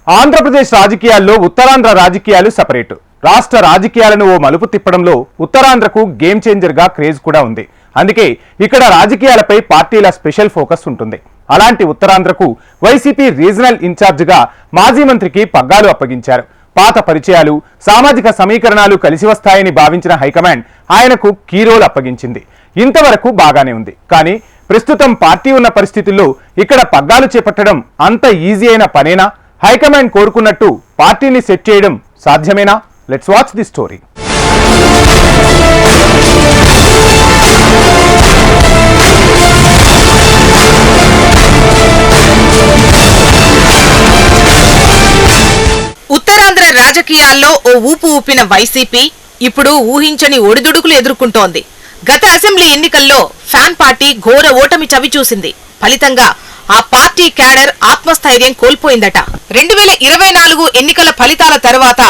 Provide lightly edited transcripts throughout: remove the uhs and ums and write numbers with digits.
ఆంధ్రప్రదేశ్ రాజకీయాల్లో ఉత్తరాంధ్ర రాజకీయాలు సెపరేట్. రాష్ట్ర రాజకీయాలను ఓ మలుపు తిప్పడంలో ఉత్తరాంధ్రకు గేమ్ చేంజర్ గా క్రేజ్ కూడా ఉంది. అందుకే ఇక్కడ రాజకీయాలపై పార్టీల స్పెషల్ ఫోకస్ ఉంటుంది. అలాంటి ఉత్తరాంధ్రకు వైసీపీ రీజనల్ ఇన్ఛార్జ్ గా మాజీ మంత్రికి పగ్గాలు అప్పగించారు. పాత పరిచయాలు, సామాజిక సమీకరణాలు కలిసి వస్తాయని భావించిన హైకమాండ్ ఆయనకు కీ రోల్ అప్పగించింది. ఇంతవరకు బాగానే ఉంది. కానీ ప్రస్తుతం పార్టీ ఉన్న పరిస్థితుల్లో ఇక్కడ పగ్గాలు చేపట్టడం అంత ఈజీ అయిన పనేనా? హైకమాండ్ కోరుకున్నట్టు పార్టీని సెట్ చేయడం సాధ్యమేనా? Let's watch the story. Uttarandhra రాజకీయాల్లో ఓ ఊపు ఊపిన వైసీపీ ఇప్పుడు ఊహించని ఒడిదుడుకులు ఎదుర్కొంటోంది. గత అసెంబ్లీ ఎన్నికల్లో ఫ్యాన్ పార్టీ ఘోర ఓటమి చవిచూసింది. ఫలితంగా ఆ పార్టీ క్యాడర్ ఆత్మస్థైర్యం కోల్పోయిందట. 2024 ఎన్నికల ఫలితాల తర్వాత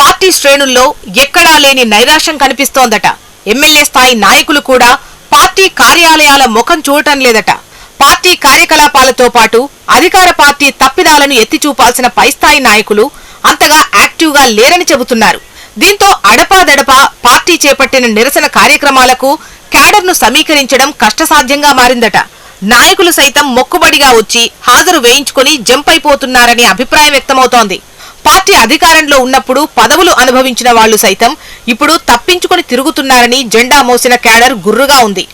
పార్టీ శ్రేణుల్లో ఎక్కడా లేని నైరాశ్యం కనిపిస్తోందట. ఎమ్మెల్యే స్థాయి నాయకులు కూడా పార్టీ కార్యాలయాల ముఖం చూడటం లేదట. పార్టీ కార్యకలాపాలతో పాటు అధికార పార్టీ తప్పిదాలను ఎత్తిచూపాల్సిన పైస్థాయి నాయకులు అంతగా యాక్టివ్ గా లేరని చెబుతున్నారు. దీంతో అడపాదడపా పార్టీ చేపట్టిన నిరసన కార్యక్రమాలకు క్యాడర్ను సమీకరించడం కష్టసాధ్యంగా మారిందట. నాయకులు సైతం మొక్కుబడిగా వచ్చి హాజరు వేయించుకుని జంప్ అయిపోతున్నారని అభిప్రాయం వ్యక్తమవుతోంది. పార్టీ అధికారంలో ఉన్నప్పుడు పదవులు అనుభవించిన వాళ్లు సైతం ఇప్పుడు తప్పించుకుని తిరుగుతున్నారని జెండా మోసిన క్యాడర్ గుర్రుగా ఉంది.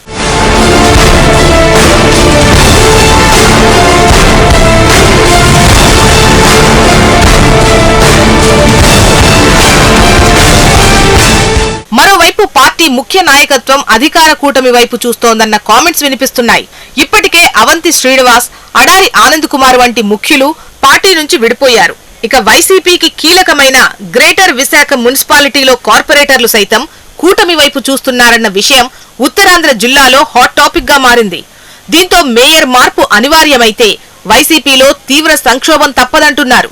మరోవైపు పార్టీ ముఖ్య నాయకత్వం అధికార కూటమి వైపు చూస్తోందన్న కామెంట్స్ వినిపిస్తున్నాయి. ఇప్పటికే అవంతి శ్రీనివాస్, అడారి ఆనంద్ కుమార్ వంటి ముఖ్యులు పార్టీ నుంచి విడిపోయారు. ఇక వైసీపీకి కీలకమైన గ్రేటర్ విశాఖ మున్సిపాలిటీలో కార్పొరేటర్లు సైతం కూటమి వైపు చూస్తున్నారన్న విషయం ఉత్తరాంధ్ర జిల్లాలో హాట్ టాపిక్ గా మారింది. దీంతో మేయర్ మార్పు అనివార్యమైతే వైసీపీలో తీవ్ర సంక్షోభం తప్పదంటున్నారు.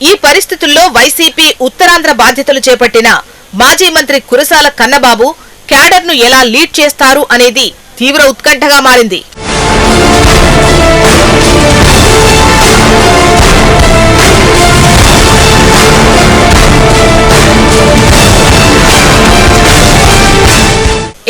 ఈ పరిస్థితుల్లో వైసీపీ ఉత్తరాంధ్ర బాధ్యతలు చేపట్టిన మాజీ మంత్రి కురసాల కన్నబాబు క్యాడర్ను ఎలా లీడ్ చేస్తారు అనేది తీవ్ర ఉత్కంఠగా మారింది.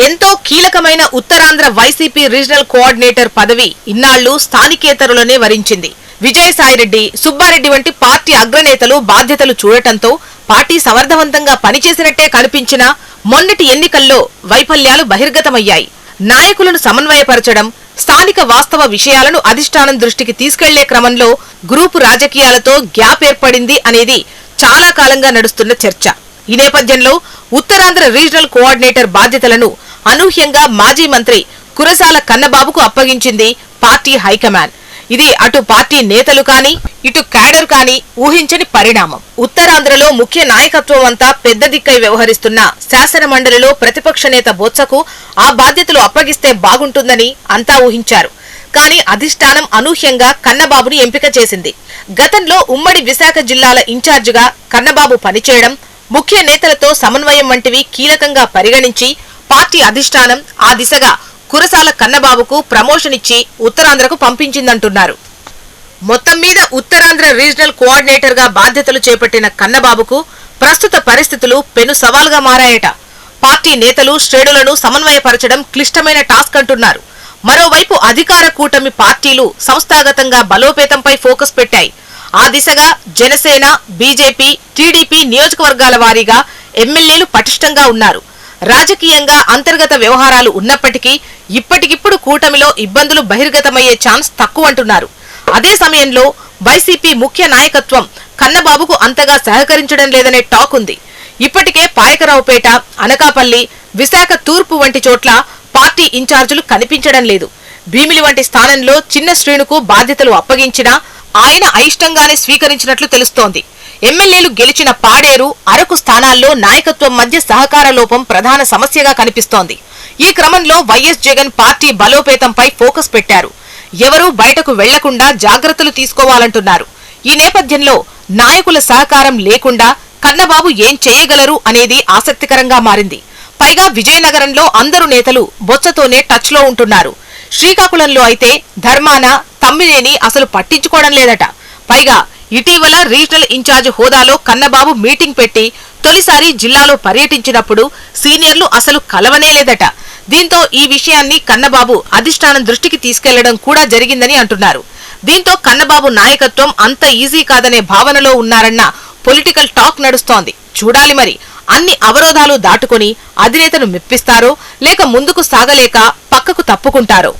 ఎంతో కీలకమైన ఉత్తరాంధ్ర వైసీపీ రీజనల్ కోఆర్డినేటర్ పదవి ఇన్నాళ్లు స్థానికేతరులనే వరించింది. విజయసాయిరెడ్డి, సుబ్బారెడ్డి వంటి పార్టీ అగ్రనేతలు బాధ్యతలు చూడటంతో పార్టీ సమర్థవంతంగా పనిచేసినట్టే కనిపించినా మొన్నటి ఎన్నికల్లో వైఫల్యాలు బహిర్గతమయ్యాయి. నాయకులను సమన్వయపరచడం, స్థానిక వాస్తవ విషయాలను అధిష్టానం దృష్టికి తీసుకెళ్లే క్రమంలో గ్రూపు రాజకీయాలతో గ్యాప్ ఏర్పడింది అనేది చాలా కాలంగా నడుస్తున్న చర్చ. ఈ నేపథ్యంలో ఉత్తరాంధ్ర రీజనల్ కోఆర్డినేటర్ బాధ్యతలను అనూహ్యంగా మాజీ మంత్రి కురసాల కన్నబాబుకు అప్పగించింది పార్టీ హైకమాండ్. ఇది అటు పార్టీ నేతలు కానీ ఇటు క్యాడర్ కానీ ఊహించని పరిణామం. ఉత్తరాంధ్రలో ముఖ్య నాయకత్వం అంతా పెద్ద దిక్కై వ్యవహరిస్తున్న శాసన మండలిలో ప్రతిపక్ష నేత బొత్సకు ఆ బాధ్యతలు అప్పగిస్తే బాగుంటుందని అంతా ఊహించారు. కానీ అధిష్టానం అనూహ్యంగా కన్నబాబుని ఎంపిక చేసింది. గతంలో ఉమ్మడి విశాఖ జిల్లాల ఇన్ఛార్జిగా కన్నబాబు పనిచేయడం, ముఖ్య నేతలతో సమన్వయం వంటివి కీలకంగా పరిగణించి పార్టీ అధిష్టానం ఆ దిశగా కురసాల కన్నబాబుకు ప్రమోషన్ ఇచ్చి ఉత్తరాంధ్రకు పంపించిందంటున్నారు. మొత్తం మీద ఉత్తరాంధ్ర రీజనల్ కోఆర్డినేటర్ గా బాధ్యతలు చేపట్టిన కన్నబాబుకు ప్రస్తుత పరిస్థితులు పెను సవాల్గా మారాయట. పార్టీ నేతలు శ్రేణులను సమన్వయపరచడం క్లిష్టమైన టాస్క్ అంటున్నారు. మరోవైపు అధికార కూటమి పార్టీలు సంస్థాగతంగా బలోపేతంపై ఫోకస్ పెట్టాయి. ఆ దిశగా జనసేన, బీజేపీ, టీడీపీ నియోజకవర్గాల వారీగా ఎమ్మెల్యేలు పటిష్టంగా ఉన్నారు. రాజకీయంగా అంతర్గత వ్యవహారాలు ఉన్నప్పటికీ ఇప్పటికిప్పుడు కూటమిలో ఇబ్బందులు బహిర్గతమయ్యే ఛాన్స్ తక్కువంటున్నారు. అదే సమయంలో వైసీపీ ముఖ్య నాయకత్వం కన్నబాబుకు అంతగా సహకరించడం లేదనే టాక్ ఉంది. ఇప్పటికే పాయకరావుపేట, అనకాపల్లి, విశాఖ తూర్పు వంటి చోట్ల పార్టీ ఇన్ఛార్జీలు కనిపించడం లేదు. భీమిలి వంటి స్థానంలో చిన్న శ్రేణుకు బాధ్యతలు అప్పగించినా ఆయన అయిష్టంగానే స్వీకరించినట్లు తెలుస్తోంది. ఎమ్మెల్యేలు గెలిచిన పాడేరు, అరకు స్థానాల్లో నాయకత్వం మధ్య సహకార లోపం ప్రధాన సమస్యగా కనిపిస్తోంది. ఈ క్రమంలో వైఎస్ జగన్ పార్టీ బలోపేతంపై ఫోకస్ పెట్టారు. ఎవరూ బయటకు వెళ్లకుండా జాగ్రత్తలు తీసుకోవాలంటున్నారు. ఈ నేపథ్యంలో నాయకుల సహకారం లేకుండా కన్నబాబు ఏం చేయగలరు అనేది ఆసక్తికరంగా మారింది. పైగా విజయనగరంలో అందరు నేతలు బొత్సతోనే టచ్ లో ఉంటున్నారు. శ్రీకాకుళంలో అయితే ధర్మాన, తమ్మినేని అసలు పట్టించుకోవడం లేదట. పైగా ఇటీవల రీజనల్ ఇన్ఛార్జ్ హోదాలో కన్నబాబు మీటింగ్ పెట్టి తొలిసారి జిల్లాలో పర్యటించినప్పుడు సీనియర్లు అసలు కలవనే లేదట. దీంతో ఈ విషయాన్ని కన్నబాబు అధిష్టానం దృష్టికి తీసుకెళ్లడం కూడా జరిగిందని అంటున్నారు. దీంతో కన్నబాబు నాయకత్వం అంత ఈజీ కాదనే భావనలో ఉన్నారన్న పొలిటికల్ టాక్ నడుస్తోంది. చూడాలి మరి అన్ని అవరోధాలు దాటుకొని అధినేతను మెప్పిస్తారో లేక ముందుకు సాగలేక పక్కకు తప్పుకుంటారో.